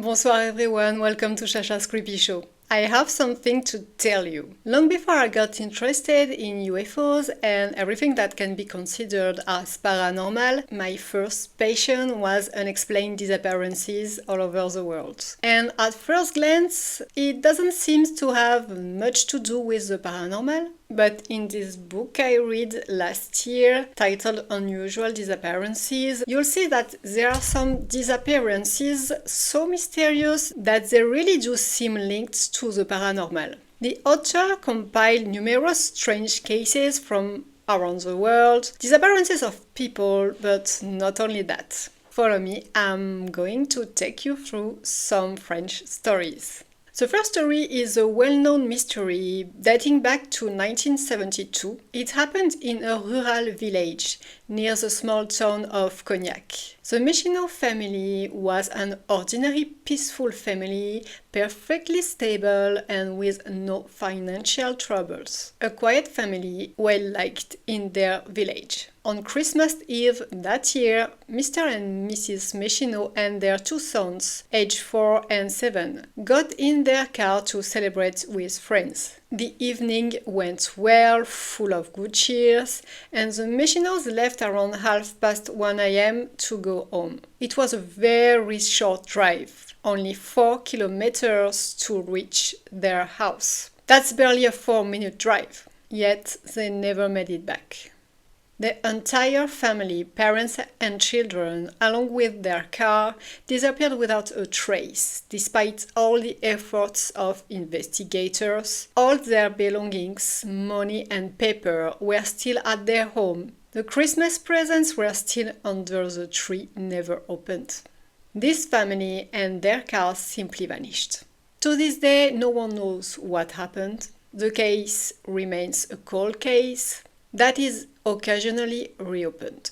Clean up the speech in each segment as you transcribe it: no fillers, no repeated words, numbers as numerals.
Bonsoir everyone, welcome to Chacha's Creepy Show. I have something to tell you. Long before I got interested in UFOs and everything that can be considered as paranormal, my first passion was unexplained disappearances all over the world. And at first glance, it doesn't seem to have much to do with the paranormal. But in this book I read last year, titled Unusual Disappearances, you'll see that there are some disappearances so mysterious that they really do seem linked to the paranormal. The author compiled numerous strange cases from around the world, disappearances of people, but not only that. Follow me, I'm going to take you through some French stories. The first story is a well-known mystery dating back to 1972. It happened in a rural village near the small town of Cognac. The Mechino family was an ordinary, peaceful family, perfectly stable and with no financial troubles. A quiet family, well liked in their village. On Christmas Eve that year, Mr. and Mrs. Mechino and their two sons, aged 4 and 7, got in their car to celebrate with friends. The evening went well, full of good cheers, and the Mechinos left around 1:30 a.m. to go home. It was a very short drive, only 4 kilometers to reach their house. That's barely a 4-minute drive, yet they never made it back. The entire family, parents and children, along with their car, disappeared without a trace. Despite all the efforts of investigators, all their belongings, money and paper were still at their home. The Christmas presents were still under the tree, never opened. This family and their car simply vanished. To this day, no one knows what happened. The case remains a cold case that is occasionally reopened.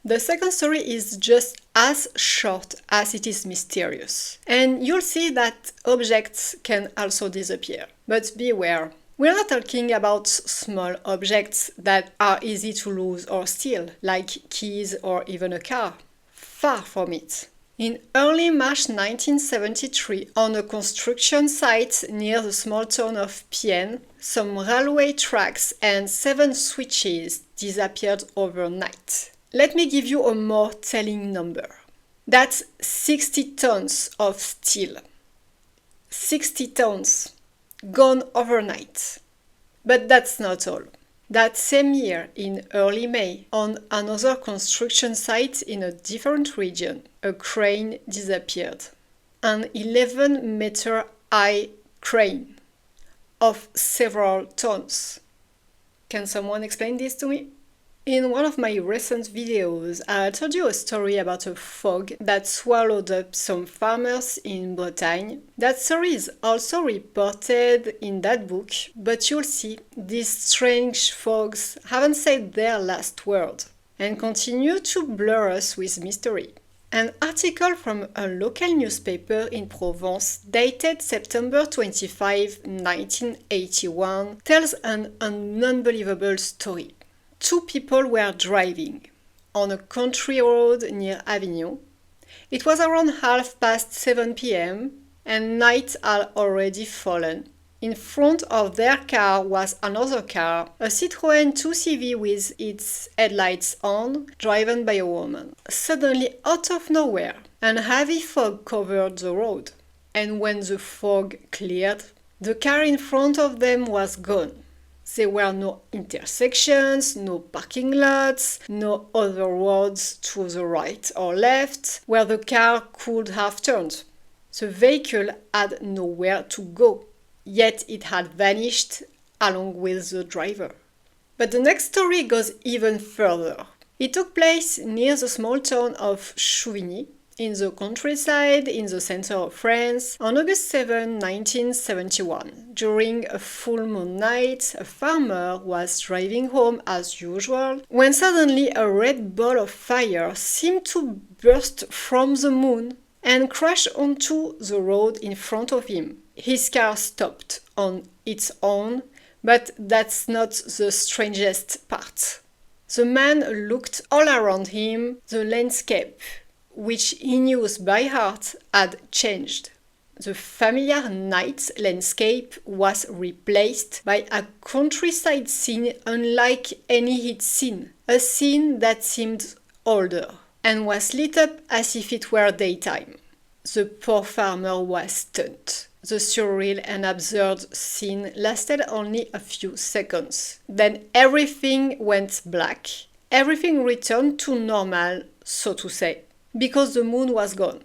The second story is just as short as it is mysterious. And you'll see that objects can also disappear. But beware, we're not talking about small objects that are easy to lose or steal, like keys or even a car. Far from it. In early March 1973, on a construction site near the small town of Pienne, some railway tracks and 7 switches disappeared overnight. Let me give you a more telling number. That's 60 tons of steel. 60 tons gone overnight. But that's not all. That same year, in early May, on another construction site in a different region, a crane disappeared. An 11-meter high crane of several tons. Can someone explain this to me? In one of my recent videos, I told you a story about a fog that swallowed up some farmers in Bretagne. That story is also reported in that book, but you'll see, these strange fogs haven't said their last word and continue to blur us with mystery. An article from a local newspaper in Provence, dated September 25, 1981, tells an unbelievable story. 2 people were driving on a country road near Avignon. It was around 7:30 p.m. and night had already fallen. In front of their car was another car, a Citroën 2CV with its headlights on, driven by a woman. Suddenly, out of nowhere, a heavy fog covered the road. And when the fog cleared, the car in front of them was gone. There were no intersections, no parking lots, no other roads to the right or left where the car could have turned. The vehicle had nowhere to go, yet it had vanished along with the driver. But the next story goes even further. It took place near the small town of Chouvigny, in the countryside in the center of France, on August 7, 1971. During a full moon night, a farmer was driving home as usual when suddenly a red ball of fire seemed to burst from the moon and crash onto the road in front of him. His car stopped on its own, but that's not the strangest part. The man looked all around him, the landscape which he knew by heart, had changed. The familiar night landscape was replaced by a countryside scene unlike any he'd seen, a scene that seemed older and was lit up as if it were daytime. The poor farmer was stunned. The surreal and absurd scene lasted only a few seconds. Then everything went black. Everything returned to normal, so to say, because the moon was gone.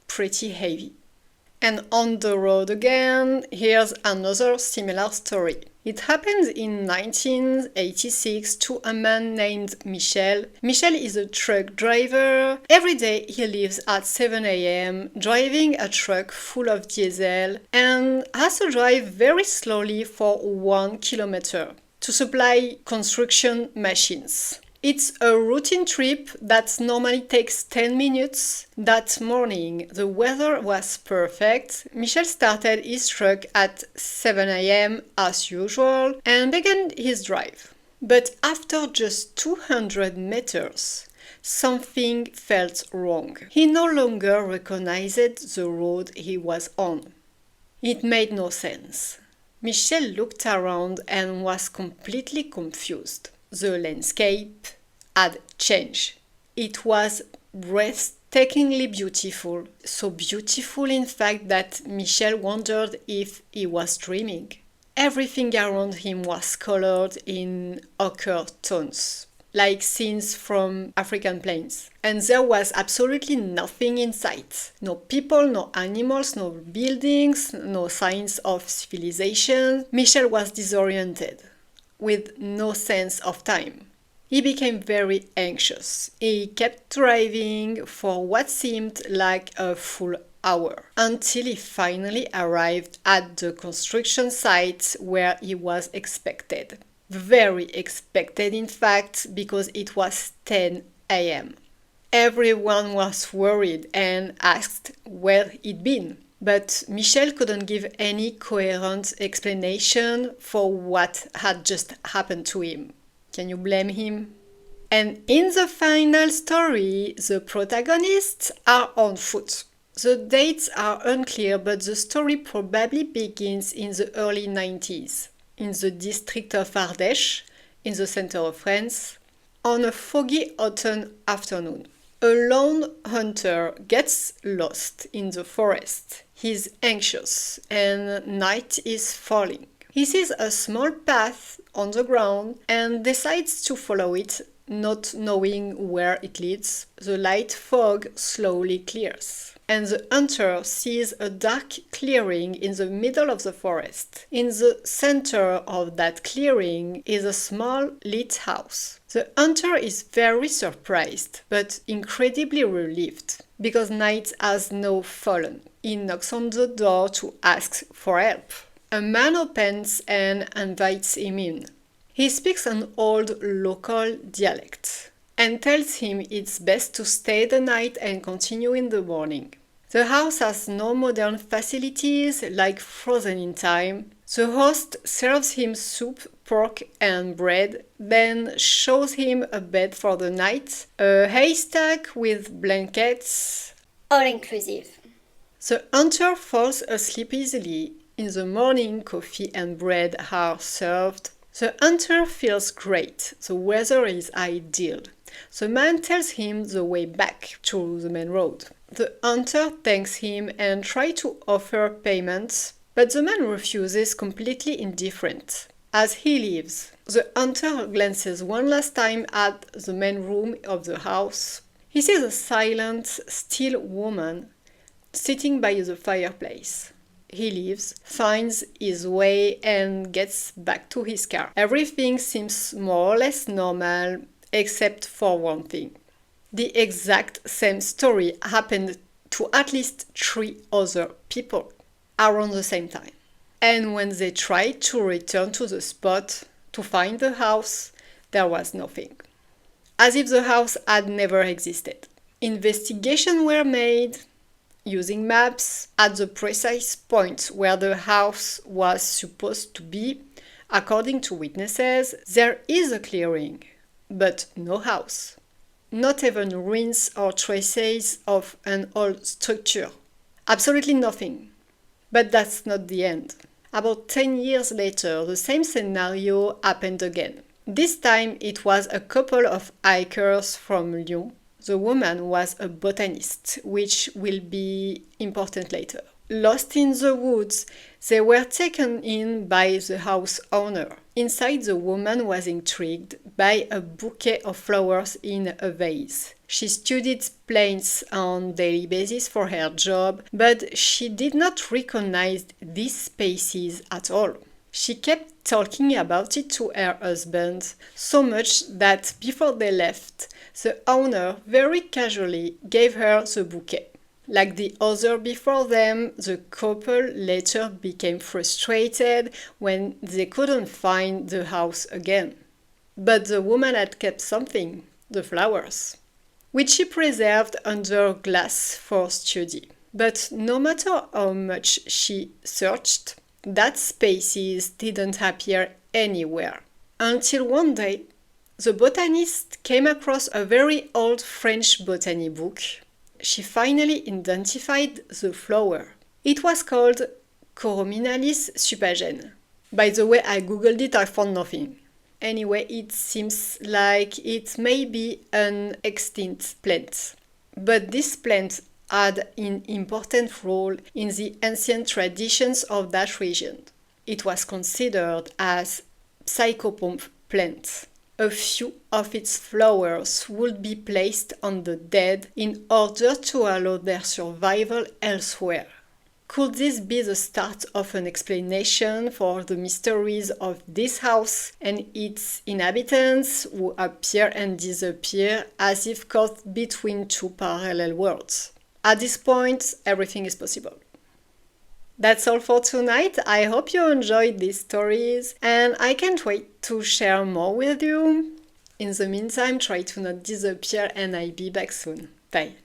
Pretty heavy. And on the road again, here's another similar story. It happened in 1986 to a man named Michel. Michel is a truck driver. Every day he leaves at 7 a.m. driving a truck full of diesel and has to drive very slowly for 1 kilometer to supply construction machines. It's a routine trip that normally takes 10 minutes. That morning, the weather was perfect. Michel started his truck at 7 a.m. as usual and began his drive. But after just 200 meters, something felt wrong. He no longer recognized the road he was on. It made no sense. Michel looked around and was completely confused. The landscape had changed. It was breathtakingly beautiful, so beautiful in fact that Michel wondered if he was dreaming. Everything around him was colored in ochre tones, like scenes from African plains. And there was absolutely nothing in sight. No people, no animals, no buildings, no signs of civilization. Michel was disoriented, with no sense of time. He became very anxious. He kept driving for what seemed like a full hour, until he finally arrived at the construction site where he was expected. Very expected, in fact, because it was 10 a.m. Everyone was worried and asked where he'd been. But Michel couldn't give any coherent explanation for what had just happened to him. Can you blame him? And in the final story, the protagonists are on foot. The dates are unclear, but the story probably begins in the early 90s, in the district of Ardèche, in the center of France, on a foggy autumn afternoon. A lone hunter gets lost in the forest. He's anxious and night is falling. He sees a small path on the ground and decides to follow it, not knowing where it leads. The light fog slowly clears, and the hunter sees a dark clearing in the middle of the forest. In the center of that clearing is a small lit house. The hunter is very surprised, but incredibly relieved, because night has now fallen. He knocks on the door to ask for help. A man opens and invites him in. He speaks an old local dialect and tells him it's best to stay the night and continue in the morning. The house has no modern facilities like frozen in time. The host serves him soup, pork and bread, then shows him a bed for the night, a haystack with blankets. All inclusive. The hunter falls asleep easily. In the morning, coffee and bread are served. The hunter feels great. The weather is ideal. The man tells him the way back to the main road. The hunter thanks him and tries to offer payment, but the man refuses, completely indifferent. As he leaves, the hunter glances one last time at the main room of the house. He sees a silent, still woman sitting by the fireplace. He leaves, finds his way and gets back to his car. Everything seems more or less normal, except for one thing. The exact same story happened to at least 3 other people around the same time. And when they tried to return to the spot to find the house, there was nothing. As if the house had never existed. Investigations were made using maps at the precise point where the house was supposed to be. According to witnesses, there is a clearing, but no house. Not even ruins or traces of an old structure. Absolutely nothing. But that's not the end. About 10 years later, the same scenario happened again. This time it was a couple of hikers from Lyon. The woman was a botanist, which will be important later. Lost in the woods, they were taken in by the house owner. Inside, the woman was intrigued by a bouquet of flowers in a vase. She studied plants on a daily basis for her job, but she did not recognize these species at all. She kept talking about it to her husband, so much that before they left, the owner very casually gave her the bouquet. Like the other before them, the couple later became frustrated when they couldn't find the house again. But the woman had kept something, the flowers, which she preserved under glass for study. But no matter how much she searched, that species didn't appear anywhere. Until one day, the botanist came across a very old French botany book. She finally identified the flower. It was called Corominalis supagene. By the way, I googled it, I found nothing. Anyway, it seems like it may be an extinct plant. But this plant had an important role in the ancient traditions of that region. It was considered as psychopomp plant. A few of its flowers would be placed on the dead in order to allow their survival elsewhere. Could this be the start of an explanation for the mysteries of this house and its inhabitants who appear and disappear as if caught between two parallel worlds? At this point, everything is possible. That's all for tonight. I hope you enjoyed these stories and I can't wait to share more with you. In the meantime, try to not disappear and I'll be back soon. Bye.